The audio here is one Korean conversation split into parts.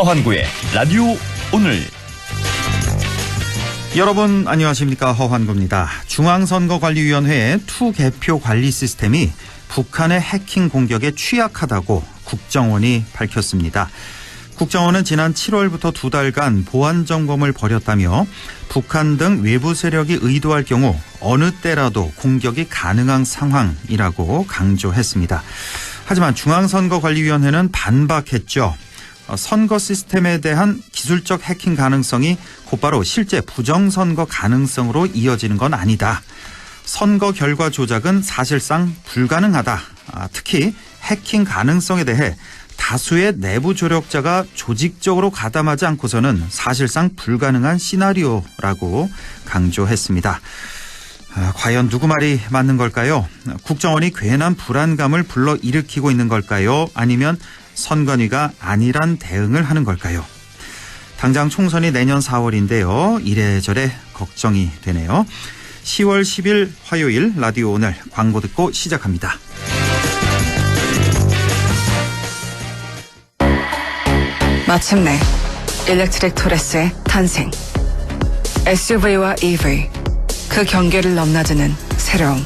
허환구의 라디오 오늘. 여러분 안녕하십니까, 허환구입니다. 중앙선거관리위원회의 투개표 관리 시스템이 북한의 해킹 공격에 취약하다고 국정원이 밝혔습니다. 국정원은 지난 7월부터 2달간 보안 점검을 벌였다며 북한 등 외부 세력이 의도할 경우 어느 때라도 공격이 가능한 상황이라고 강조했습니다. 하지만 중앙선거관리위원회는 반박했죠. 선거 시스템에 대한 기술적 해킹 가능성이 곧바로 실제 부정선거 가능성으로 이어지는 건 아니다. 선거 결과 조작은 사실상 불가능하다. 특히 해킹 가능성에 대해 다수의 내부 조력자가 조직적으로 가담하지 않고서는 사실상 불가능한 시나리오라고 강조했습니다. 과연 누구 말이 맞는 걸까요? 국정원이 괜한 불안감을 불러일으키고 있는 걸까요? 아니면 선관위가 안일한 대응을 하는 걸까요? 당장 총선이 내년 4월인데요. 이래저래 걱정이 되네요. 10월 10일 화요일 라디오 오늘 광고 듣고 시작합니다. 마침내 일렉트릭 토레스의 탄생. SUV와 EV, 그 경계를 넘나드는 새로움.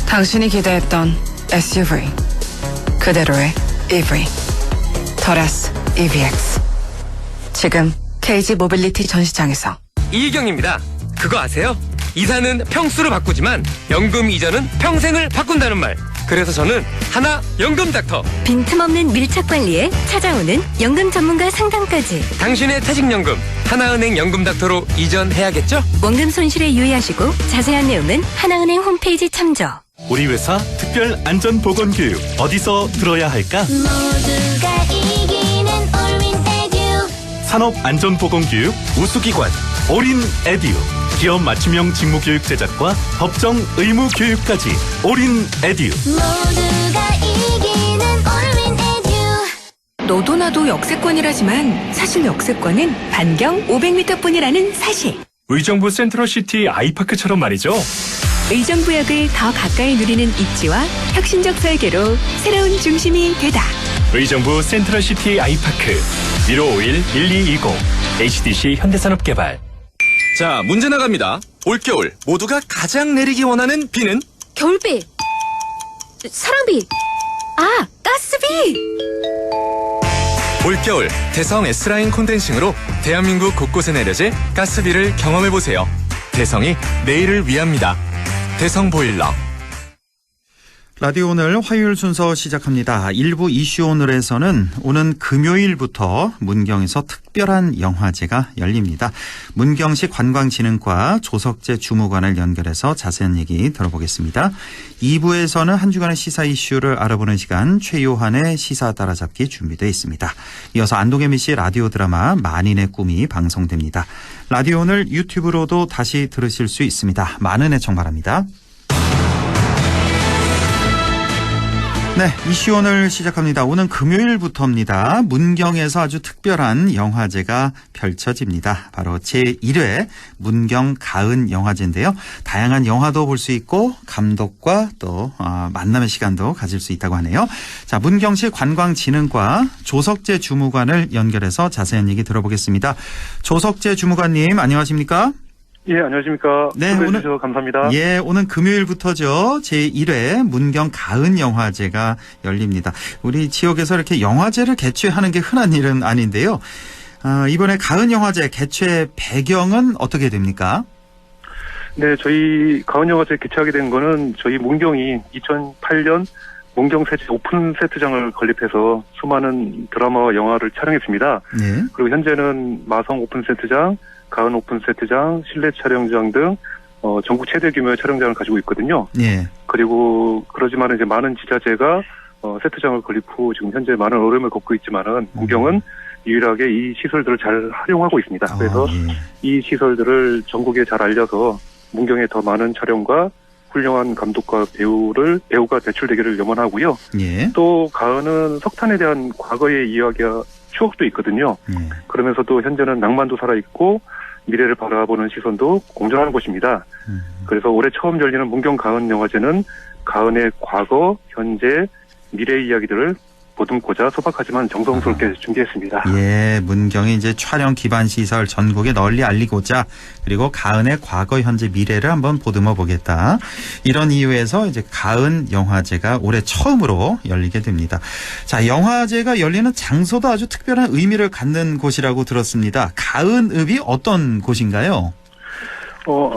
당신이 기대했던 SUV, 그대로의 EV, 토레스 EVX. 지금 KG 모빌리티 전시장에서. 이희경입니다. 그거 아세요? 이사는 평수를 바꾸지만 연금 이자는 평생을 바꾼다는 말. 그래서 저는 하나 연금 닥터. 빈틈없는 밀착 관리에 찾아오는 연금 전문가 상담까지. 당신의 퇴직연금 하나은행 연금 닥터로 이전해야겠죠? 원금 손실에 유의하시고 자세한 내용은 하나은행 홈페이지 참조. 우리 회사 특별 안전보건교육 어디서 들어야 할까? 모두가 이기는 올윈 에듀. 산업안전보건교육 우수기관 올인 에듀. 기업 맞춤형 직무교육 제작과 법정 의무교육까지 올인 에듀. 모두가 이기는 올윈 에듀. 너도 나도 역세권이라지만 사실 역세권은 반경 500m 뿐이라는 사실. 의정부 센트럴시티 아이파크처럼 말이죠. 의정부역을 더 가까이 누리는 입지와 혁신적 설계로 새로운 중심이 되다. 의정부 센트럴시티 아이파크 1551-1220 HDC 현대산업개발. 자, 문제 나갑니다. 올겨울 모두가 가장 내리기 원하는 비는? 겨울비, 사랑비, 가스비. 올겨울 대성 S라인 콘덴싱으로 대한민국 곳곳에 내려질 가스비를 경험해보세요. 대성이 내일을 위합니다. 대성 보일러. 라디오 오늘 화요일 순서 시작합니다. 일부 이슈 오늘에서는 오는 금요일부터 문경에서 특별한 영화제가 열립니다. 문경시 관광진흥과 조석재 주무관을 연결해서 자세한 얘기 들어보겠습니다. 2부에서는 한 주간의 시사 이슈를 알아보는 시간 최요한의 시사 따라잡기 준비되어 있습니다. 이어서 안동의 미씨 라디오 드라마 만인의 꿈이 방송됩니다. 라디오 오늘 유튜브로도 다시 들으실 수 있습니다. 많은 애청 바랍니다. 네, 이슈 오늘 시작합니다. 오는 금요일부터입니다. 문경에서 아주 특별한 영화제가 펼쳐집니다. 바로 제1회 문경 가은 영화제인데요. 다양한 영화도 볼 수 있고 감독과 또 만남의 시간도 가질 수 있다고 하네요. 자, 문경시 관광진흥과 조석재 주무관을 연결해서 자세한 얘기 들어보겠습니다. 조석재 주무관님 안녕하십니까? 예, 안녕하십니까. 네, 오늘 주셔서 감사합니다. 예, 오는 금요일부터죠. 제1회 문경 가은 영화제가 열립니다. 우리 지역에서 이렇게 영화제를 개최하는 게 흔한 일은 아닌데요. 이번에 가은 영화제 개최 배경은 어떻게 됩니까? 네, 저희 가은 영화제 개최하게 된 거는 저희 문경이 2008년 문경 세제 오픈 세트장을 건립해서 수많은 드라마와 영화를 촬영했습니다. 네. 그리고 현재는 마성 오픈 세트장, 가은 오픈 세트장, 실내 촬영장 등 전국 최대 규모의 촬영장을 가지고 있거든요. 네. 그리고 그러지만 이제 많은 지자체가 세트장을 건립 후 지금 현재 많은 어려움을 겪고 있지만은 문경은 유일하게 이 시설들을 잘 활용하고 있습니다. 그래서 예. 이 시설들을 전국에 잘 알려서 문경에 더 많은 촬영과 훌륭한 감독과 배우가 배출되기를 염원하고요. 예. 또 가은은 석탄에 대한 과거의 이야기와 추억도 있거든요. 그러면서도 현재는 낭만도 살아있고 미래를 바라보는 시선도 공존하는 곳입니다. 그래서 올해 처음 열리는 문경 가은 영화제는 가은의 과거, 현재, 미래 이야기들을 보듬고자 소박하지만 정성스럽게 준비했습니다. 예, 문경이 이제 촬영 기반 시설 전국에 널리 알리고자 그리고 가은의 과거, 현재, 미래를 한번 보듬어 보겠다. 이런 이유에서 이제 가은 영화제가 올해 처음으로 열리게 됩니다. 자, 영화제가 열리는 장소도 아주 특별한 의미를 갖는 곳이라고 들었습니다. 가은읍이 어떤 곳인가요?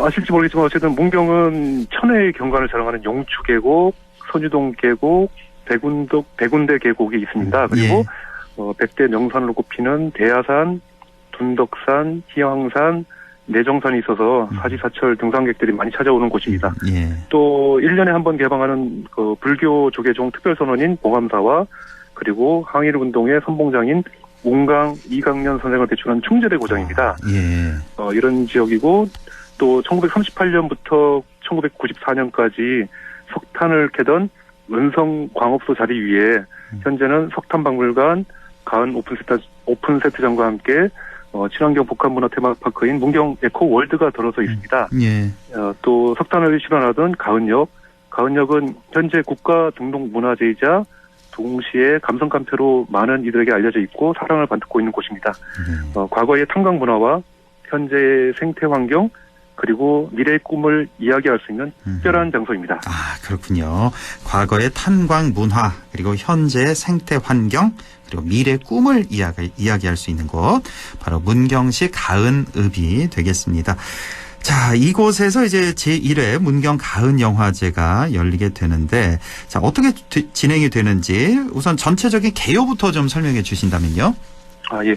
아실지 모르겠지만 어쨌든 문경은 천혜의 경관을 자랑하는 용추계곡, 선유동 계곡, 백운대 계곡이 있습니다. 그리고 백대 명산으로 꼽히는 대야산, 둔덕산, 희왕산, 내정산이 있어서 사지사철 등산객들이 많이 찾아오는 곳입니다. 예. 또 1년에 한 번 개방하는 그 불교 조계종 특별선원인 봉암사와 그리고 항일운동의 선봉장인 운강 이강년 선생을 배출한 충절의 고장입니다. 예. 이런 지역이고 또 1938년부터 1994년까지 석탄을 캐던 은성 광업소 자리 위에 현재는 석탄박물관, 가은 오픈세트장과 함께 친환경 복합문화 테마파크인 문경 에코월드가 들어서 있습니다. 예. 또 석탄을 실현하던 가은역은 현재 국가 등록문화재이자 동시에 감성깡패로 많은 이들에게 알려져 있고 사랑을 받고 있는 곳입니다. 과거의 탄광 문화와 현재의 생태 환경 그리고 미래의 꿈을 이야기할 수 있는 특별한 장소입니다. 아, 그렇군요. 과거의 탄광 문화 그리고 현재의 생태 환경 그리고 미래의 꿈을 이야기할 수 있는 곳 바로 문경시 가은읍이 되겠습니다. 자, 이곳에서 이제 제1회 문경 가은 영화제가 열리게 되는데 자, 어떻게 진행이 되는지 우선 전체적인 개요부터 좀 설명해 주신다면요. 예.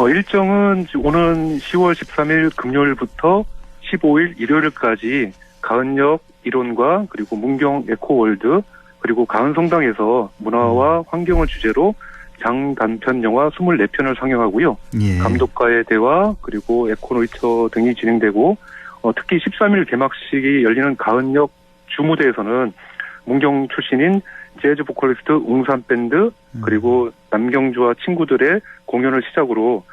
일정은 오는 10월 13일 금요일부터 15일 일요일까지 가은역 일원과 그리고 문경 에코월드 그리고 가은성당에서 문화와 환경을 주제로 장단편 영화 24편을 상영하고요. 예. 감독과의 대화 그리고 에코노이터 등이 진행되고 특히 13일 개막식이 열리는 가은역 주무대에서는 문경 출신인 재즈 보컬리스트 웅산밴드 그리고 남경주와 친구들의 공연을 시작으로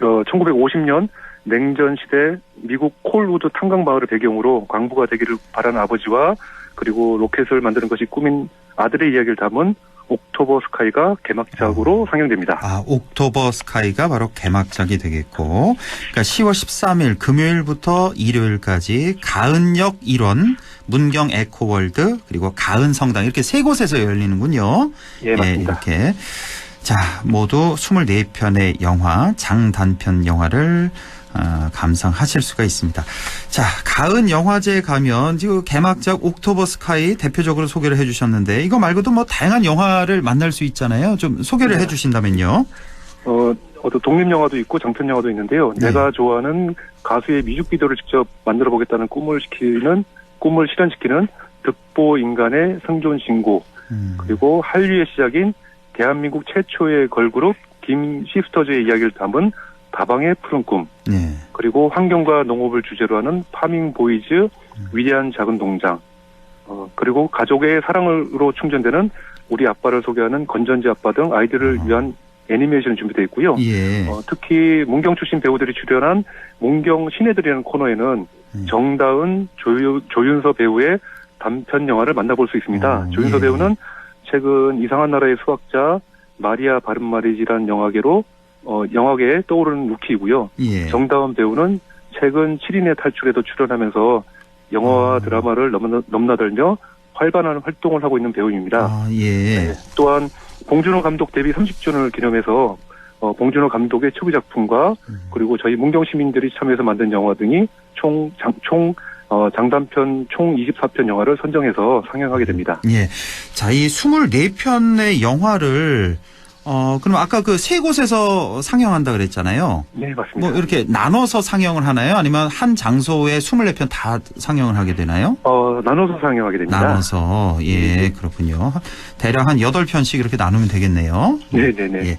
1950년 냉전 시대 미국 콜우드 탄광 마을을 배경으로 광부가 되기를 바라는 아버지와 그리고 로켓을 만드는 것이 꿈인 아들의 이야기를 담은 옥토버 스카이가 개막작으로 상영됩니다. 아, 옥토버 스카이가 바로 개막작이 되겠고, 그러니까 10월 13일 금요일부터 일요일까지 가은역 1원, 문경 에코월드, 그리고 가은성당 이렇게 세 곳에서 열리는군요. 예, 맞습니다. 이렇게. 자, 모두 24편의 영화, 장단편 영화를 감상하실 수가 있습니다. 자, 가은 영화제에 가면 지금 개막작 옥토버 스카이 대표적으로 소개를 해주셨는데 이거 말고도 뭐 다양한 영화를 만날 수 있잖아요. 좀 소개를 해주신다면요. 독립 영화도 있고 장편 영화도 있는데요. 네. 내가 좋아하는 가수의 뮤직비디오를 직접 만들어 보겠다는 꿈을 실현시키는 득보 인간의 생존 신고 그리고 한류의 시작인 대한민국 최초의 걸그룹 김 시스터즈의 이야기를 담은 다방의 푸른 꿈 네. 그리고 환경과 농업을 주제로 하는 파밍 보이즈 위대한 작은 농장 그리고 가족의 사랑으로 충전되는 우리 아빠를 소개하는 건전지 아빠 등 아이들을 위한 애니메이션이 준비되어 있고요. 예. 특히 문경 출신 배우들이 출연한 문경 신예들이라는 코너에는 정다은, 조윤서 배우의 단편 영화를 만나볼 수 있습니다. 조윤서 배우는 최근 이상한 나라의 수학자 마리아 바른마리지라는 영화계에 떠오르는 루키이고요. 예. 정다은 배우는 최근 7인의 탈출에도 출연하면서 영화와 드라마를 넘나들며 활발한 활동을 하고 있는 배우입니다. 아, 예. 네, 또한 봉준호 감독 데뷔 30주년을 기념해서 봉준호 감독의 초기 작품과 그리고 저희 문경 시민들이 참여해서 만든 영화 등이 장단편 총 24편 영화를 선정해서 상영하게 됩니다. 예. 자, 이 24편의 영화를 그럼 아까 그 세 곳에서 상영한다 그랬잖아요. 네, 맞습니다. 뭐 이렇게 나눠서 상영을 하나요? 아니면 한 장소에 24편 다 상영을 하게 되나요? 나눠서 상영하게 됩니다. 나눠서. 예, 그렇군요. 대략 한 8편씩 이렇게 나누면 되겠네요. 네네네. 예.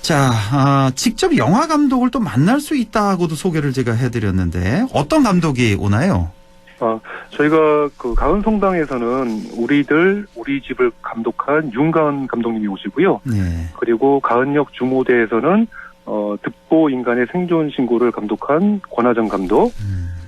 자, 직접 영화 감독을 또 만날 수 있다고도 소개를 제가 해드렸는데 어떤 감독이 오나요? 저희가 그 가은성당에서는 우리 집을 감독한 윤가은 감독님이 오시고요. 네. 그리고 가은역 주무대에서는 득보 인간의 생존 신고를 감독한 권하정 감독.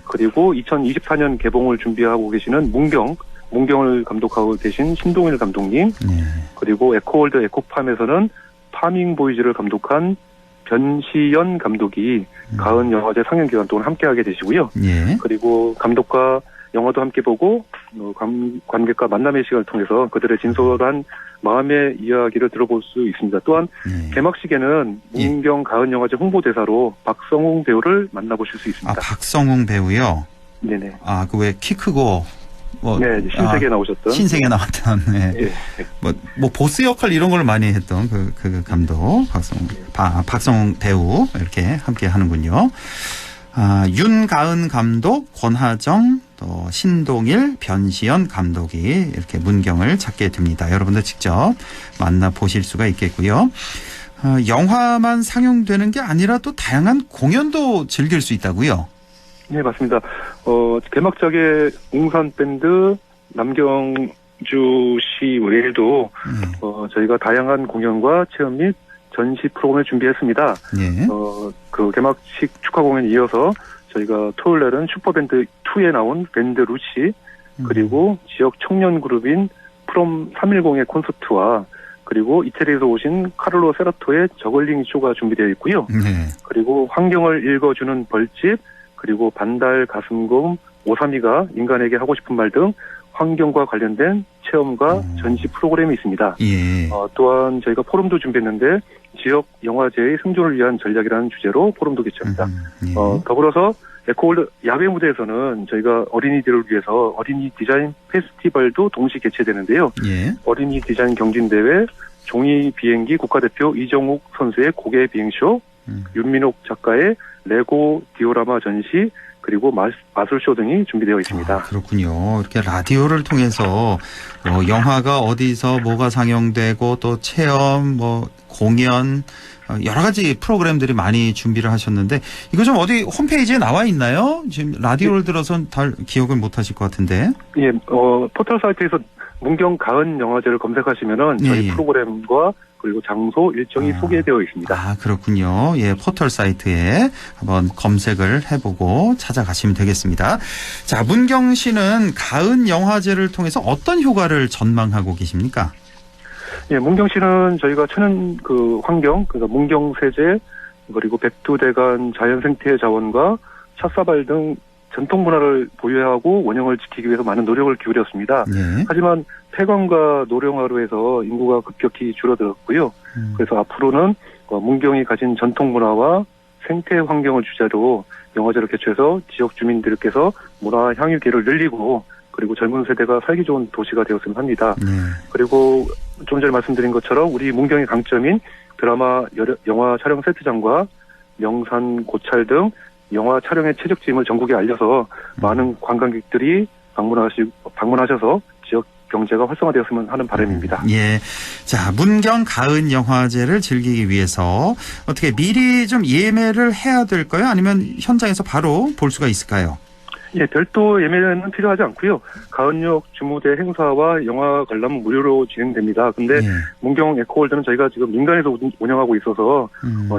그리고 2024년 개봉을 준비하고 계시는 문경 문경을 감독하고 계신 신동일 감독님, 예. 그리고 에코월드 에코팜에서는 파밍보이즈를 감독한 변시연 감독이 가은 영화제 상영 기간 동안 함께하게 되시고요. 예. 그리고 감독과 영화도 함께 보고 관객과 만남의 시간을 통해서 그들의 진솔한 마음의 이야기를 들어볼 수 있습니다. 또한 예. 개막식에는 문경 가은 영화제 홍보대사로 박성웅 배우를 만나보실 수 있습니다. 아, 박성웅 배우요? 네네. 아, 그 왜 키 크고 네, 신세계에 나오셨던. 신세계에 나왔던, 네. 예. 뭐 보스 역할 이런 걸 많이 했던 그 감독, 박성웅 배우, 이렇게 함께 하는군요. 아, 윤가은 감독, 권하정, 또 신동일, 변시연 감독이 이렇게 문경을 찾게 됩니다. 여러분들 직접 만나보실 수가 있겠고요. 영화만 상영되는 게 아니라 또 다양한 공연도 즐길 수 있다고요? 네, 맞습니다. 개막작의 웅산밴드 남경주 씨 외에도 저희가 다양한 공연과 체험 및 전시 프로그램을 준비했습니다. 예. 그 개막식 축하 공연에 이어서 저희가 토요일 날은 슈퍼밴드 2에 나온 밴드 루시, 그리고 지역 청년 그룹인 프롬 310의 콘서트와 그리고 이태리에서 오신 카를로 세라토의 저글링 쇼가 준비되어 있고요. 네. 그리고 환경을 읽어주는 벌집, 그리고 반달 가슴곰 오삼이가 인간에게 하고 싶은 말 등 환경과 관련된 체험과 전시 프로그램이 있습니다. 예. 또한 저희가 포럼도 준비했는데 지역 영화제의 생존을 위한 전략이라는 주제로 포럼도 개최합니다. 예. 더불어서 에코월드 야외 무대에서는 저희가 어린이들을 위해서 어린이 디자인 페스티벌도 동시 개최되는데요. 예. 어린이 디자인 경진대회, 종이 비행기 국가대표 이정욱 선수의 고개 비행쇼, 윤민옥 작가의 레고 디오라마 전시, 그리고 마술쇼 등이 준비되어 있습니다. 아, 그렇군요. 이렇게 라디오를 통해서 영화가 어디서 뭐가 상영되고 또 체험, 공연 여러 가지 프로그램들이 많이 준비를 하셨는데 이거 좀 어디 홈페이지에 나와 있나요? 지금 라디오를 들어선 다 기억을 못 하실 것 같은데. 예, 포털 사이트에서 문경 가은 영화제를 검색하시면은 저희 프로그램과 그리고 장소 일정이 소개되어 있습니다. 아, 그렇군요. 예, 포털 사이트에 한번 검색을 해보고 찾아가시면 되겠습니다. 자, 문경시는 가은 영화제를 통해서 어떤 효과를 전망하고 계십니까? 예, 문경시는 저희가 천연 환경, 그러니까 문경세제, 그리고 백두대간 자연생태 자원과 찻사발 등 전통 문화를 보유하고 원형을 지키기 위해서 많은 노력을 기울였습니다. 네. 하지만 폐광과 노령화로 해서 인구가 급격히 줄어들었고요. 그래서 앞으로는 문경이 가진 전통 문화와 생태 환경을 주제로 영화제를 개최해서 지역 주민들께서 문화 향유계를 늘리고 그리고 젊은 세대가 살기 좋은 도시가 되었으면 합니다. 그리고 좀 전에 말씀드린 것처럼 우리 문경의 강점인 드라마 영화 촬영 세트장과 명산 고찰 등 영화 촬영의 최적지임을 전국에 알려서 많은 관광객들이 방문하셔서 지역 경제가 활성화되었으면 하는 바람입니다. 예. 자, 문경 가은 영화제를 즐기기 위해서 어떻게 미리 좀 예매를 해야 될까요? 아니면 현장에서 바로 볼 수가 있을까요? 예, 별도 예매는 필요하지 않고요. 가은역 주무대 행사와 영화 관람은 무료로 진행됩니다. 근데 문경 에코월드는 저희가 지금 민간에서 운영하고 있어서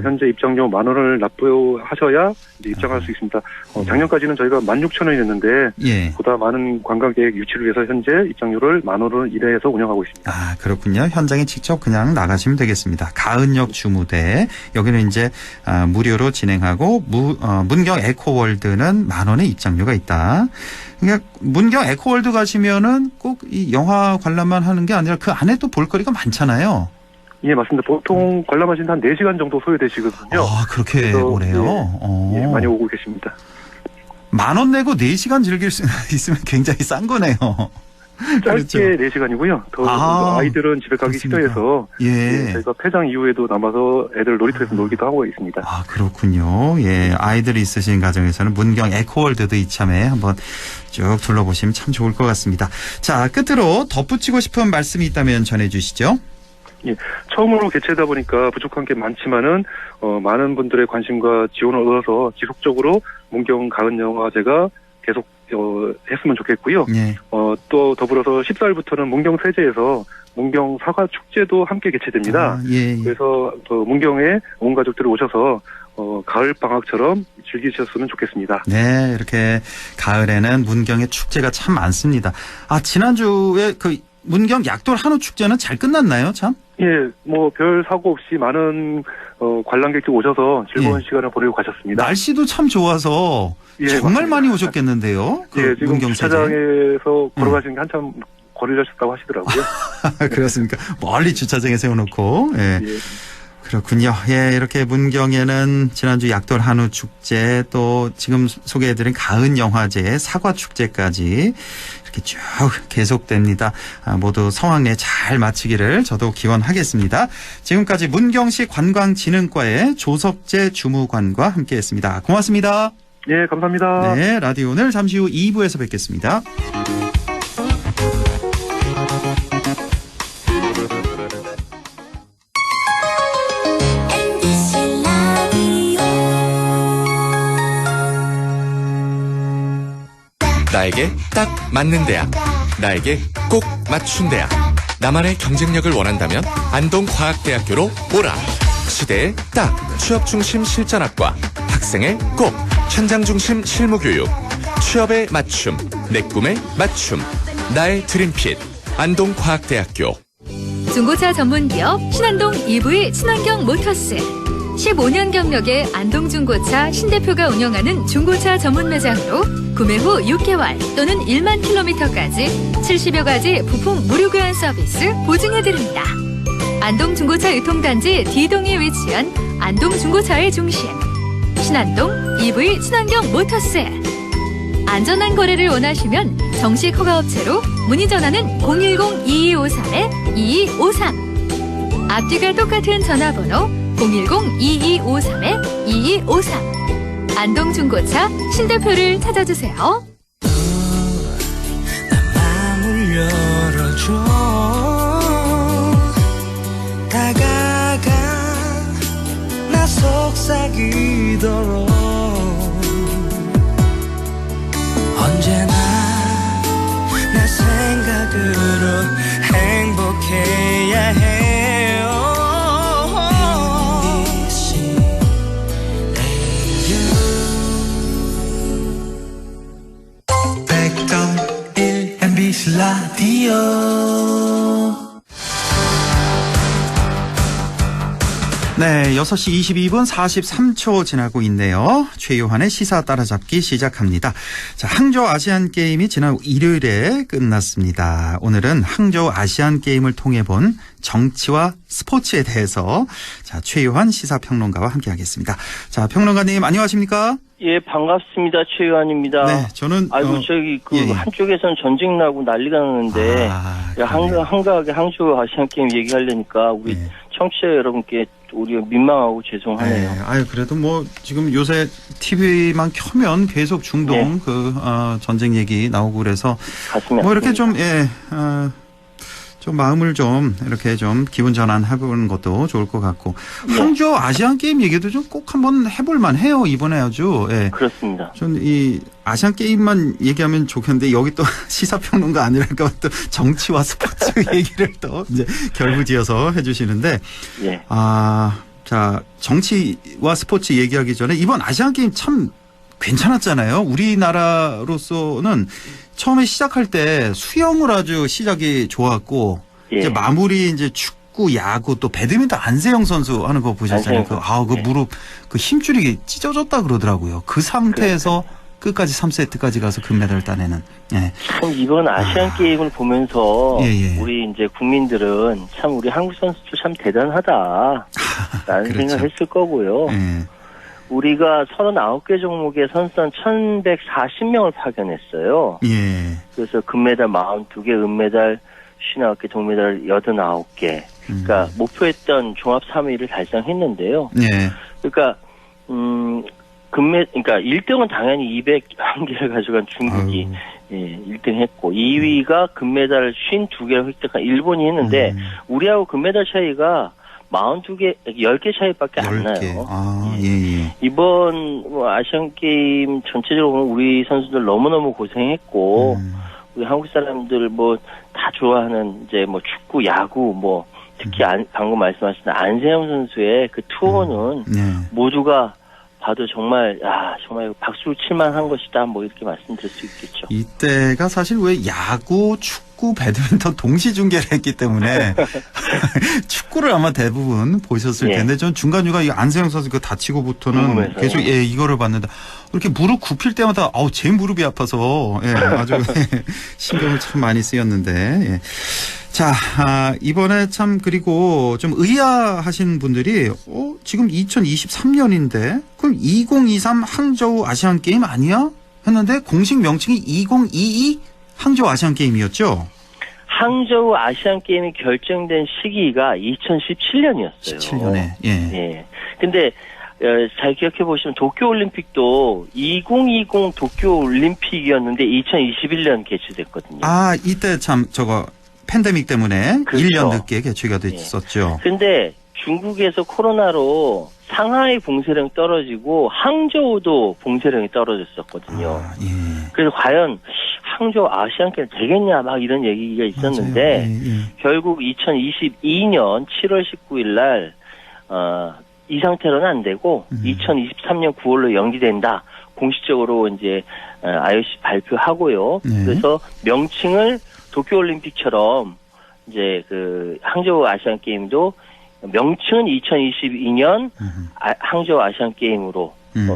현재 입장료 10,000원을 납부하셔야 이제 입장할 수 있습니다. 작년까지는 저희가 16,000원이었는데 보다 많은 관광객 유치를 위해서 현재 입장료를 10,000원 이내에서 운영하고 있습니다. 아, 그렇군요. 현장에 직접 그냥 나가시면 되겠습니다. 가은역 주무대 여기는 이제 무료로 진행하고 문경 에코월드는 10,000원의 입장료가 있다. 그러니까 문경 에코월드 가시면은 꼭 이 영화 관람만 하는 게 아니라 그 안에 또 볼거리가 많잖아요. 예, 맞습니다. 보통 관람하신 한 4시간 정도 소요되시거든요. 아, 그렇게 오래요? 예, 많이 오고 계십니다. 10,000원 내고 4시간 즐길 수 있으면 굉장히 싼 거네요. 짧게 그렇죠. 4시간이고요. 더 아이들은 집에 가기 싫어해서 저희가 폐장 이후에도 남아서 애들 놀이터에서 놀기도 하고 있습니다. 아, 그렇군요. 예, 아이들이 있으신 가정에서는 문경 에코월드도 이참에 한번 쭉 둘러보시면 참 좋을 것 같습니다. 자, 끝으로 덧붙이고 싶은 말씀이 있다면 전해주시죠. 예, 처음으로 개최다 보니까 부족한 게 많지만은 많은 분들의 관심과 지원을 얻어서 지속적으로 문경 가은 영화제가 계속 했으면 좋겠고요. 또 더불어서 14일부터는 문경 세제에서 문경 사과 축제도 함께 개최됩니다. 그래서 문경에 온 가족들이 오셔서 가을 방학처럼 즐기셨으면 좋겠습니다. 네, 이렇게 가을에는 문경의 축제가 참 많습니다. 지난주에 그 문경 약돌 한우 축제는 잘 끝났나요, 참? 예, 뭐 별 사고 없이 많은 관람객들 오셔서 즐거운 시간을 보내고 가셨습니다. 날씨도 참 좋아서 정말 맞습니다. 많이 오셨겠는데요. 그 지금 문경 세제. 주차장에서 걸어가시는 게 한참 거리셨다고 하시더라고요. 그렇습니까? 멀리 주차장에 세워놓고. 예. 예. 그렇군요. 예, 이렇게 문경에는 지난주 약돌 한우 축제 또 지금 소개해드린 가은 영화제 사과 축제까지 이렇게 쭉 계속됩니다. 모두 성황리에 잘 마치기를 저도 기원하겠습니다. 지금까지 문경시 관광진흥과의 조석재 주무관과 함께했습니다. 고맙습니다. 예, 감사합니다. 네, 라디오 오늘 잠시 후 2부에서 뵙겠습니다. 나에게 딱 맞는 대학, 나에게 꼭 맞춘 대학. 나만의 경쟁력을 원한다면 안동과학대학교로 오라. 시대의 딱 취업 중심 실전학과, 학생의 꼭 현장 중심 실무교육, 취업의 맞춤, 내 꿈의 맞춤, 나의 드림핏 안동과학대학교. 중고차 전문기업 신안동 EV 친환경 모터스. 15년 경력의 안동중고차 신대표가 운영하는 중고차 전문 매장으로 구매 후 6개월 또는 1만 킬로미터까지 70여 가지 부품 무료 교환 서비스 보증해드립니다. 안동중고차 유통단지 D동에 위치한 안동중고차의 중심 신안동 EV 친환경 모터스. 안전한 거래를 원하시면 정식 허가업체로 문의 전화는 010-2253-2253. 앞뒤가 똑같은 전화번호 010-2253-2253. 안동중고차 신대표를 찾아주세요. 마음을 열어줘. 다가가 나 속삭이도록 언제나 내 생각으로 행복해야 해요. MBC 라디오. 네, 6시 22분 43초 지나고 있네요. 최요한의 시사 따라잡기 시작합니다. 자, 항저우 아시안게임이 지난 일요일에 끝났습니다. 오늘은 항저우 아시안게임을 통해 본 정치와 스포츠에 대해서 자, 최요한 시사평론가와 함께하겠습니다. 자, 평론가님 안녕하십니까? 예, 반갑습니다. 최요한입니다. 네, 저는 저기 한쪽에서는 전쟁 나고 난리가 나는데 한가하게 항저우 아시안 게임 얘기하려니까 우리 청취자 여러분께 우리가 민망하고 죄송하네요. 네, 그래도 뭐 지금 요새 TV만 켜면 계속 중동 전쟁 얘기 나오고 그래서 가슴이 뭐 이렇게 좀 좀 마음을 좀 이렇게 좀 기분 전환해보는 것도 좋을 것 같고 항저우 아시안 게임 얘기도 좀 꼭 한번 해볼만 해요. 이번에 아주 그렇습니다. 전 이 아시안 게임만 얘기하면 좋겠는데 여기 또 시사평론가 아니랄까 또 정치와 스포츠 얘기를 또 이제 결부지어서 해주시는데 자 정치와 스포츠 얘기하기 전에 이번 아시안 게임 참 괜찮았잖아요. 우리나라로서는 처음에 시작할 때 수영을 아주 시작이 좋았고 이제 마무리 이제 축구, 야구 또 배드민턴 안세영 선수 하는 거 보셨잖아요. 그 무릎 그 힘줄이 찢어졌다 그러더라고요. 그 상태에서 끝까지 3세트까지 가서 금메달을 따내는. 참 이번 아시안 게임을 보면서 우리 이제 국민들은 참 우리 한국 선수도 참 대단하다라는 그렇죠. 생각을 했을 거고요. 우리가 39개 종목의 선수단 1,140명을 파견했어요. 그래서 금메달 42개, 은메달 59개, 동메달 89개. 그러니까 목표했던 종합 3위를 달성했는데요. 그러니까 그러니까 1등은 당연히 201개를 가져간 중국이 1등 했고 2위가 금메달 52개를 획득한 일본이 했는데 우리하고 금메달 차이가 42개, 10개 차이밖에 안 나요. 이번 아시안게임 전체적으로 보면 우리 선수들 너무너무 고생했고, 우리 한국 사람들 다 좋아하는 이제 축구, 야구, 특히 방금 말씀하신 안세영 선수의 그 투혼은 모두가 봐도 정말 정말 박수 칠만한 것이다 뭐 이렇게 말씀드릴 수 있겠죠. 이때가 사실 왜 야구, 축구, 배드민턴 동시 중계를 했기 때문에 축구를 아마 대부분 보셨을 텐데 전 중간중간 이 안세영 선수 그 다치고부터는 계속 이거를 봤는데 이렇게 무릎 굽힐 때마다 제 무릎이 아파서 아주 신경을 참 많이 쓰였는데 자, 이번에 참 그리고 좀 의아하신 분들이 지금 2023년인데 그럼 2023 항저우 아시안 게임 아니야? 했는데 공식 명칭이 2022 항저우 아시안 게임이었죠. 항저우 아시안 게임이 결정된 시기가 2017년이었어요. 17년에. 예. 근데 잘 기억해 보시면 도쿄 올림픽도 2020 도쿄 올림픽이었는데 2021년 개최됐거든요. 이때 참 팬데믹 때문에 그렇죠. 1년 늦게 개최가 됐었죠. 근데 중국에서 코로나로 상하이 봉쇄령이 떨어지고 항저우도 봉쇄령이 떨어졌었거든요. 그래서 과연 항저우 아시안게임 되겠냐 막 이런 얘기가 있었는데 결국 2022년 7월 19일 날 이 상태로는 안 되고 2023년 9월로 연기된다. 공식적으로 이제 IOC 발표하고요. 그래서 명칭을 도쿄올림픽처럼 이제 그 항저우 아시안 게임도 명칭은 2022년 항저우 아시안 게임으로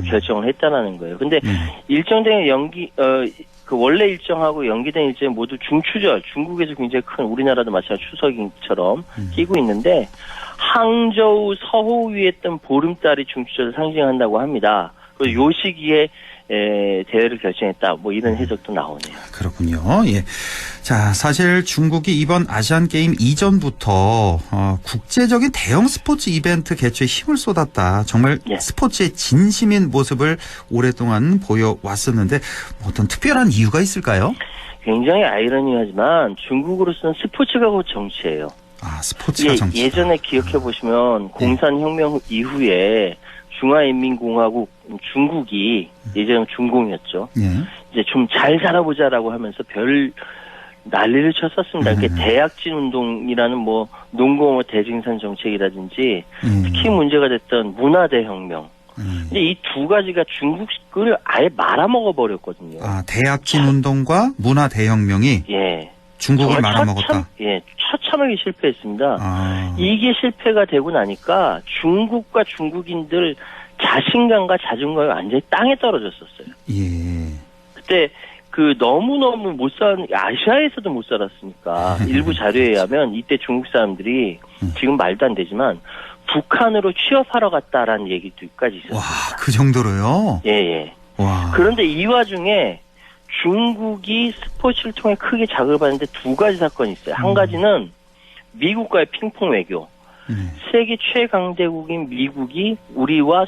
결정을 했다라는 거예요. 근데 일정된 연기 그 원래 일정하고 연기된 일정이 모두 중추절, 중국에서 굉장히 큰 우리나라도 마찬가지 추석처럼 끼고 있는데 항저우 서호위에 뜬 보름달이 중추절을 상징한다고 합니다. 그리고 요 시기에 대회를 결정했다. 뭐 이런 해석도 나오네요. 그렇군요. 예. 자, 사실 중국이 이번 아시안 게임 이전부터 국제적인 대형 스포츠 이벤트 개최에 힘을 쏟았다. 정말 스포츠의 진심인 모습을 오랫동안 보여왔었는데 어떤 특별한 이유가 있을까요? 굉장히 아이러니하지만 중국으로서는 스포츠가 곧 정치예요. 스포츠가 정치. 예전에 기억해 보시면 공산혁명 이후에 중화인민공화국 중국이 예전에 중공이었죠. 이제 좀 잘 살아보자라고 하면서 별 난리를 쳤었습니다. 대약진 운동이라는 뭐 농공업 대생산 정책이라든지 특히 문제가 됐던 문화대혁명. 근데 이 두 가지가 중국을 아예 말아먹어 버렸거든요. 대약진 운동과 문화대혁명이 중국을 말아먹었다. 처참하게 실패했습니다. 이게 실패가 되고 나니까 중국과 중국인들 자신감과 자존감이 완전히 땅에 떨어졌었어요. 그때 그 너무너무 아시아에서도 못 살았으니까 일부 자료에 의하면 이때 중국 사람들이 지금 말도 안 되지만 북한으로 취업하러 갔다라는 얘기도까지 있었습니다. 와, 그 정도로요? 와. 그런데 이 와중에 중국이 스포츠를 통해 크게 자극을 받는데 두 가지 사건이 있어요. 한 가지는 미국과의 핑퐁 외교. 세계 최강대국인 미국이 우리와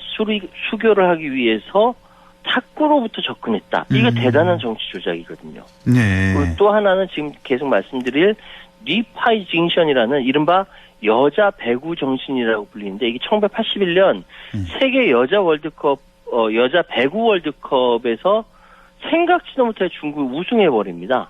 수교를 하기 위해서 탁구로부터 접근했다. 이거 대단한 정치 조작이거든요. 그리고 또 하나는 지금 계속 말씀드릴 리파이 징션이라는 이른바 여자 배구 정신이라고 불리는데 이게 1981년 세계 여자 월드컵 여자 배구 월드컵에서 생각지도 못해 중국을 우승해버립니다.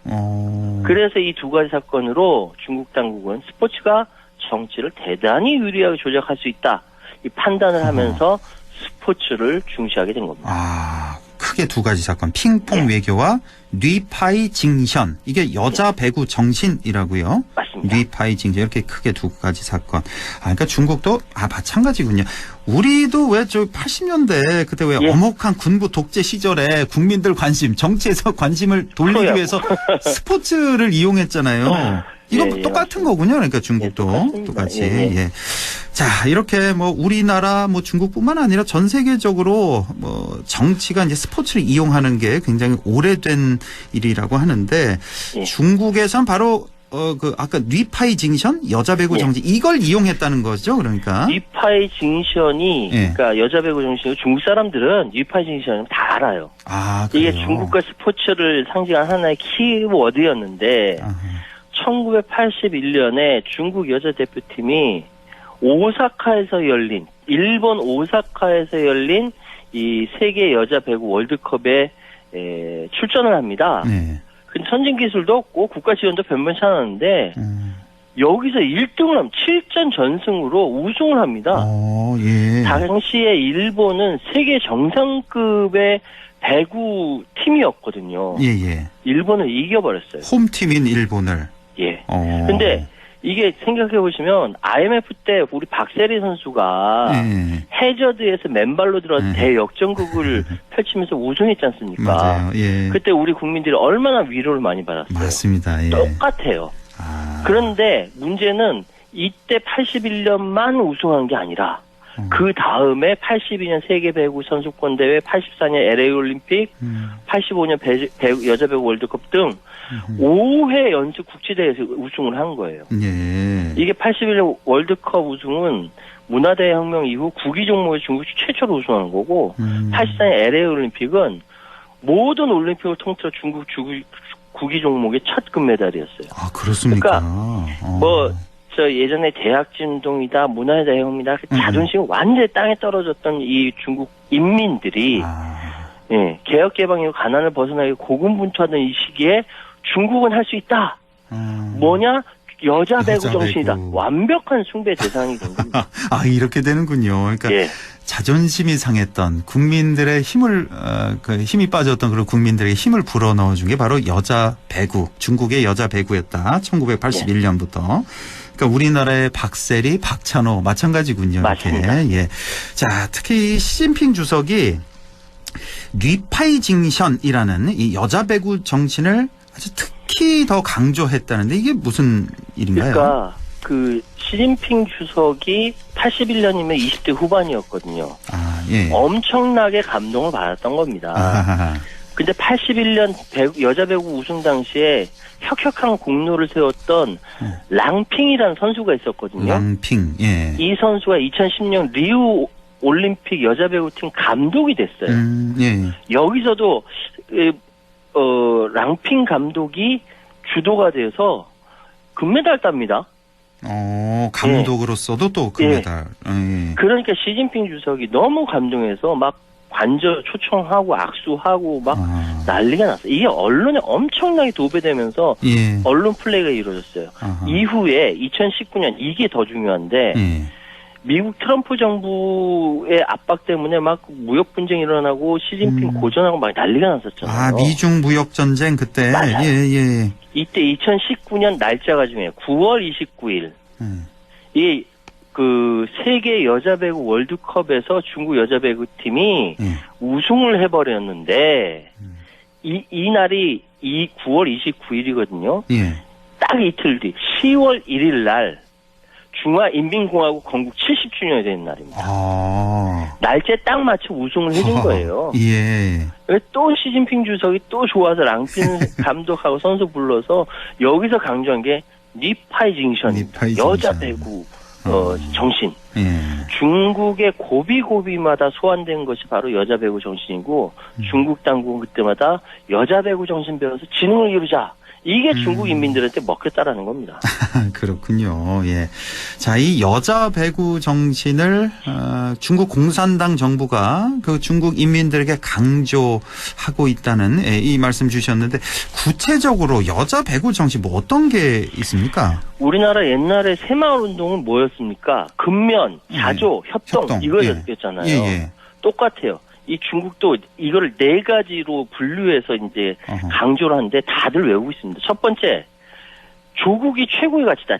그래서 이 두 가지 사건으로 중국 당국은 스포츠가 정치를 대단히 유리하게 조작할 수 있다. 이 판단을 하면서 스포츠를 중시하게 된 겁니다. 크게 두 가지 사건. 핑퐁 외교와 뉘파이 징션. 이게 여자 배구 정신이라고요. 맞습니다. 뉘파이 징션 이렇게 크게 두 가지 사건. 그러니까 중국도 마찬가지군요. 우리도 왜 저 80년대 그때 왜 엄혹한 군부 독재 시절에 국민들 관심, 정치에서 관심을 돌리기 위해서 스포츠를 이용했잖아요. 이거 똑같은 거군요. 그러니까 중국도 똑같이. 자, 이렇게 뭐 우리나라 뭐 중국뿐만 아니라 전 세계적으로 뭐 정치가 이제 스포츠를 이용하는 게 굉장히 오래된 일이라고 하는데 중국에선 바로 그 아까 뉘파이 징션 여자 배구 정신 이걸 이용했다는 거죠. 그러니까 뉘파이 징션이 그러니까 여자 배구 정신이고 중국 사람들은 뉘파이 징션을 다 알아요. 이게 중국과 스포츠를 상징한 하나의 키워드였는데 1981년에 중국 여자 대표팀이 일본 오사카에서 열린 이 세계 여자 배구 월드컵에 출전을 합니다. 근데 선진 기술도 없고 국가 지원도 변변치 않았는데 여기서 1등을 하면 7전 전승으로 우승을 합니다. 예. 당시에 일본은 세계 정상급의 배구 팀이었거든요. 예. 일본을 이겨버렸어요. 홈팀인 일본을. 예. 근데 이게 생각해 보시면 IMF 때 우리 박세리 선수가 해저드에서 맨발로 들어서 대역전극을 펼치면서 우승했지 않습니까? 맞아요. 예. 그때 우리 국민들이 얼마나 위로를 많이 받았어요. 맞습니다. 예. 똑같아요. 그런데 문제는 이때 81년만 우승한 게 아니라 그 다음에 82년 세계 배구 선수권 대회, 84년 LA 올림픽, 85년 여자 배구 월드컵 등 5회 연속 국제대회에서 우승을 한 거예요. 예. 이게 81년 월드컵 우승은 문화대혁명 이후 구기 종목의 중국 최초로 우승한 거고 84년 LA 올림픽은 모든 올림픽을 통틀어 중국 구기 종목의 첫 금메달이었어요. 아, 그렇습니까? 그러니까 저 예전에 대약진운동이다, 문화대혁명이다, 자존심이 완전히 땅에 떨어졌던 이 중국 인민들이 예, 개혁개방 이후 가난을 벗어나기 고군분투하던 이 시기에 중국은 할 수 있다. 뭐냐? 여자 배구 정신이다. 완벽한 숭배 대상이 된 겁니다. 아, 이렇게 되는군요. 그러니까 자존심이 상했던 국민들의 힘이 빠졌던 그런 국민들에게 힘을 불어넣어준 게 바로 여자 배구, 중국의 여자 배구였다. 1981년부터. 그러니까 우리나라의 박세리, 박찬호 마찬가지군요. 맞습니다. 이렇게. 예. 자, 특히 시진핑 주석이 리파이징션이라는 이 여자 배구 정신을 아주 특히 더 강조했다는데 이게 무슨 일인가요? 그러니까 그 시진핑 주석이 81년이면 20대 후반이었거든요. 예. 엄청나게 감동을 받았던 겁니다. 근데 81년 여자 배구 우승 당시에 혁혁한 공로를 세웠던 랑핑이라는 선수가 있었거든요. 랑핑, 예. 이 선수가 2010년 리우 올림픽 여자 배구팀 감독이 됐어요. 예. 여기서도 랑핑 감독이 주도가 돼서 금메달 땁니다. 감독으로서도 또 금메달. 예. 그러니까 시진핑 주석이 너무 감동해서 막 관저 초청하고 악수하고 막 난리가 났어요. 이게 언론에 엄청나게 도배되면서 언론 플레이가 이루어졌어요. 이후에 2019년 이게 더 중요한데 미국 트럼프 정부의 압박 때문에 막 무역 분쟁이 일어나고 시진핑 고전하고 막 난리가 났었잖아요. 미중 무역 전쟁 그때. 맞아요. 예. 이때 2019년 날짜가 중요해요. 9월 29일. 이 그 세계 여자 배구 월드컵에서 중국 여자 배구 팀이 우승을 해버렸는데 이 날이 9월 29일이거든요. 딱 이틀 뒤 10월 1일 날 중화인민공화국 건국 70주년이 되는 날입니다. 날짜에 딱 맞춰 우승을 해준 거예요. 또 시진핑 주석이 또 좋아서 랑핀 감독하고 선수 불러서 여기서 강조한 게 리파이징션입니다. 여자 배구 정신. 중국의 고비고비마다 소환된 것이 바로 여자 배구 정신이고 중국 당국은 그때마다 여자 배구 정신 배워서 지능을 이루자. 이게 중국 인민들한테 먹혔다라는 겁니다. 그렇군요. 예. 자, 이 여자 배구 정신을 중국 공산당 정부가 그 중국 인민들에게 강조하고 있다는 이 말씀 주셨는데 구체적으로 여자 배구 정신 뭐 어떤 게 있습니까? 우리나라 옛날에 새마을 운동은 뭐였습니까? 근면, 자조, 협동 이거였잖아요. 똑같아요. 이 중국도 이거를 4가지로 분류해서 이제 강조를 하는데 다들 외우고 있습니다. 첫 번째, 조국이 최고의 가치다.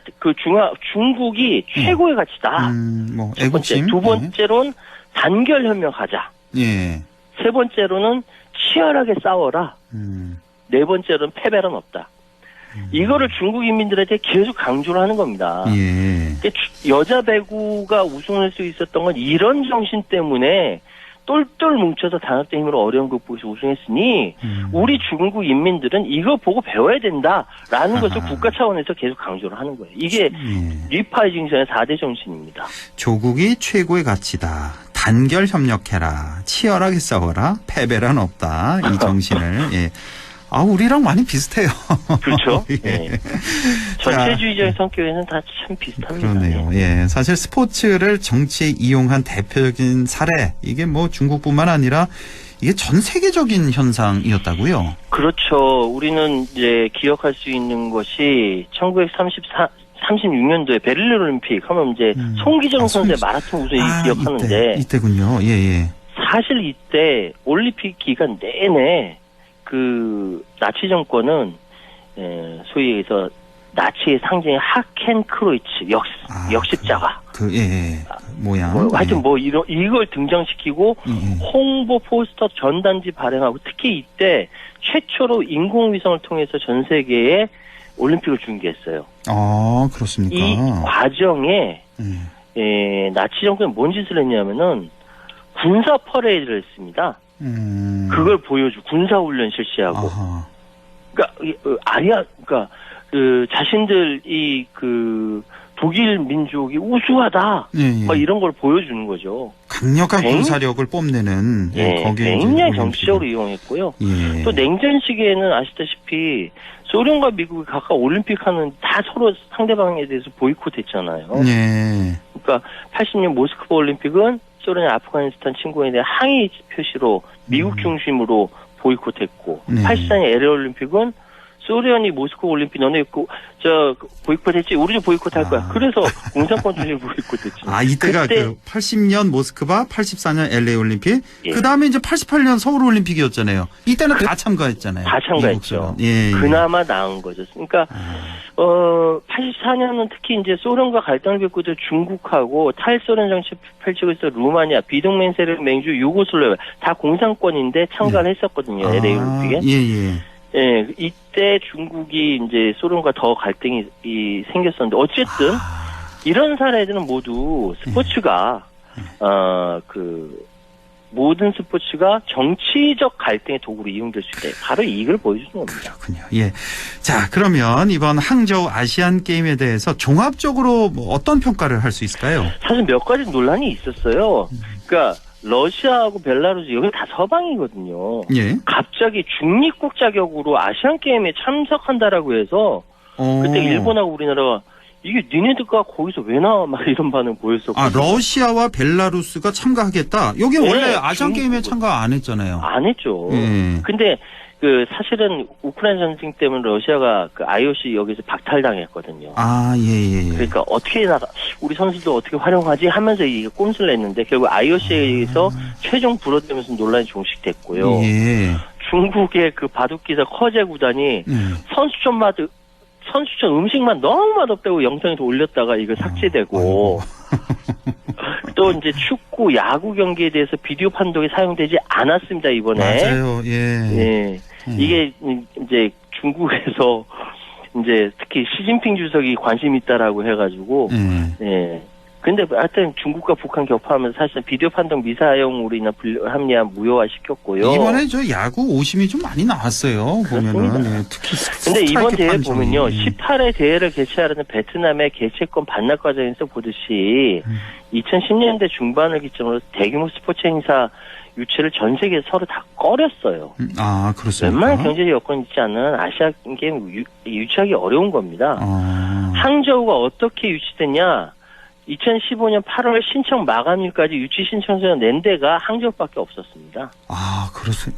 중국이 최고의 가치다. 첫 번째. 두 번째로는 단결협력하자. 세 번째로는 치열하게 싸워라. 네 번째로는 패배는 없다. 이거를 중국 인민들한테 계속 강조를 하는 겁니다. 여자 배구가 우승할 수 있었던 건 이런 정신 때문에 똘똘 뭉쳐서 단합된 힘으로 어려운 극복에서 우승했으니 우리 중국 인민들은 이거 보고 배워야 된다라는 것을 국가 차원에서 계속 강조를 하는 거예요. 이게 리파이징션의 4대 정신입니다. 조국이 최고의 가치다. 단결 협력해라. 치열하게 싸워라. 패배란 없다. 이 정신을. 우리랑 많이 비슷해요. 그렇죠. 전체주의적인 성격에는 다 참 비슷합니다. 그러네요. 사실 스포츠를 정치에 이용한 대표적인 사례, 이게 뭐 중국뿐만 아니라 이게 전 세계적인 현상이었다고요? 그렇죠. 우리는 이제 기억할 수 있는 것이 36년도에 베를린 올림픽 하면 이제 송기정 선수의 마라톤 우승을 기억하는데 이때군요. 예. 사실 이때 올림픽 기간 내내 그 나치 정권은 소위 해서 나치의 상징인 하켄크로이츠 역십자가 모양. 하여튼 이걸 등장시키고 홍보 포스터 전단지 발행하고 특히 이때 최초로 인공위성을 통해서 전 세계에 올림픽을 중계했어요. 아, 그렇습니까? 이 과정에 나치 정권이 뭔 짓을 했냐면은 군사 퍼레이드를 했습니다. 그걸 군사훈련 실시하고. 아하. 그러니까 자신들 독일 민족이 우수하다. 막 이런 걸 보여주는 거죠. 강력한 군사력을 뽐내는. 굉장히 정치적으로 이용했고요. 또 냉전 시기에는 아시다시피 소련과 미국이 각각 올림픽 하는 다 서로 상대방에 대해서 보이콧했잖아요. 그러니까 80년 모스크바 올림픽은 소련이 아프가니스탄 침공에 대한 항의 표시로 미국 중심으로 보이콧했고 84년 LA 올림픽은 소련이 모스크바 올림픽 너네 보이콧했지 우리도 보이콧할 거야. 그래서 공산권 중심으로 보이콧했지. 이때가 그 80년 모스크바, 84년 LA 올림픽, 그 다음에 이제 88년 서울 올림픽이었잖아요. 이때는 다 참가했잖아요. 다 참가했죠. 그나마 나은 거죠. 그러니까 84년은 특히 이제 소련과 갈등을 겪고 있던 중국하고 탈소련 정치 펼치고 있어 루마니아, 비동맹 세력 맹주 유고슬라비아 다 공산권인데 참가를 했었거든요. LA 올림픽에. 이때 중국이 이제 소련과 더 갈등이 생겼었는데 어쨌든 이런 사례들은 모두 스포츠가 모든 스포츠가 정치적 갈등의 도구로 이용될 수 있다. 바로 이걸 보여주는 겁니다. 그렇군요. 자, 그러면 이번 항저우 아시안 게임에 대해서 종합적으로 어떤 평가를 할 수 있을까요? 사실 몇 가지 논란이 있었어요. 그러니까 러시아하고 벨라루스 여기 다 서방이거든요. 갑자기 중립국 자격으로 아시안 게임에 참석한다라고 해서 그때 일본하고 우리나라가 이게 니네들과 거기서 왜 나와 막 이런 반응 보였었거든요. 러시아와 벨라루스가 참가하겠다. 여기 원래 아시안 게임에 참가 안 했잖아요. 안 했죠. 근데 사실은 우크라이나 전쟁 때문에 러시아가 IOC 여기서 박탈당했거든요. 그러니까 어떻게 우리 선수들 어떻게 활용하지 하면서 이게 꼼수를 냈는데 결국 IOC에서 최종 불어되면서 논란이 종식됐고요. 중국의 바둑기사 커제 구단이 선수촌 음식만 너무 맛없다고 영상에서 올렸다가 이거 삭제되고 또 이제 축구, 야구 경기에 대해서 비디오 판독이 사용되지 않았습니다, 이번에. 맞아요. 이게 이제 중국에서 이제 특히 시진핑 주석이 관심 있다라고 해가지고 근데 하여튼 중국과 북한 격파하면서 사실은 비디오 판독 미사용으로 인한 합리화 무효화시켰고요. 이번에 야구 오심이 좀 많이 나왔어요. 보면은 특히. 근데 이번 대회 보면요, 18회 대회를 개최하려는 베트남의 개최권 반납 과정에서 보듯이 2010년대 중반을 기점으로 대규모 스포츠 행사 유치를 전 세계에서 서로 다 꺼렸어요. 그렇습니까? 웬만한 경제적 여건이 있지 않은 아시아 게임 유치하기 어려운 겁니다. 항저우가 어떻게 유치됐냐? 2015년 8월 신청 마감일까지 유치 신청서를 낸 데가 항저우밖에 없었습니다.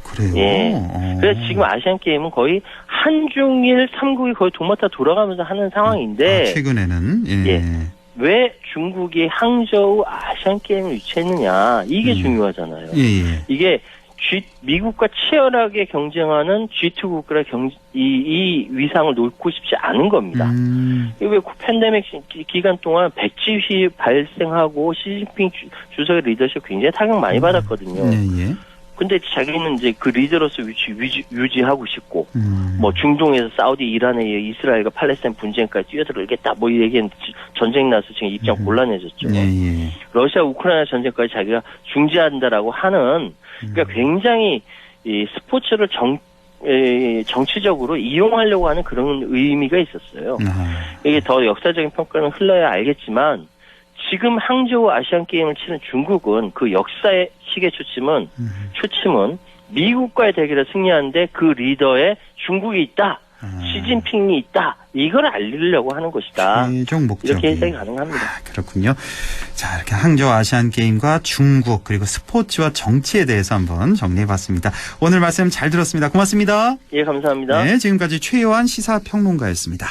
그래요? 그래서 지금 아시안 게임은 거의 한중일 3국이 거의 도맡아 돌아가면서 하는 상황인데 최근에는 왜 중국이 항저우 아시안 게임을 유치했느냐 이게 중요하잖아요. 이게 미국과 치열하게 경쟁하는 G2 국가의 이 위상을 놓고 싶지 않은 겁니다. 왜 팬데믹 기간 동안 백지휘 발생하고 시진핑 주석의 리더십 굉장히 타격 많이 받았거든요. 근데 자기는 이제 그 리더로서 유지하고 싶고, 중동에서 사우디, 이란에 이어 이스라엘과 팔레스타인 분쟁까지 뛰어들겠다, 얘기했는데 전쟁 나서 지금 입장 곤란해졌죠. 러시아, 우크라이나 전쟁까지 자기가 중지한다라고 하는, 그러니까 굉장히 이 스포츠를 정치적으로 이용하려고 하는 그런 의미가 있었어요. 이게 더 역사적인 평가는 흘러야 알겠지만, 지금 항저우 아시안 게임을 치는 중국은 그 역사의 시계 초침은 미국과의 대결에 승리하는데 그 리더에 중국이 있다, 시진핑이 있다, 이걸 알리려고 하는 것이다. 최종 목적이. 이렇게 해석이 가능합니다. 그렇군요. 자, 이렇게 항저우 아시안 게임과 중국 그리고 스포츠와 정치에 대해서 한번 정리해봤습니다. 오늘 말씀 잘 들었습니다. 고맙습니다. 감사합니다. 지금까지 최요한 시사평론가였습니다.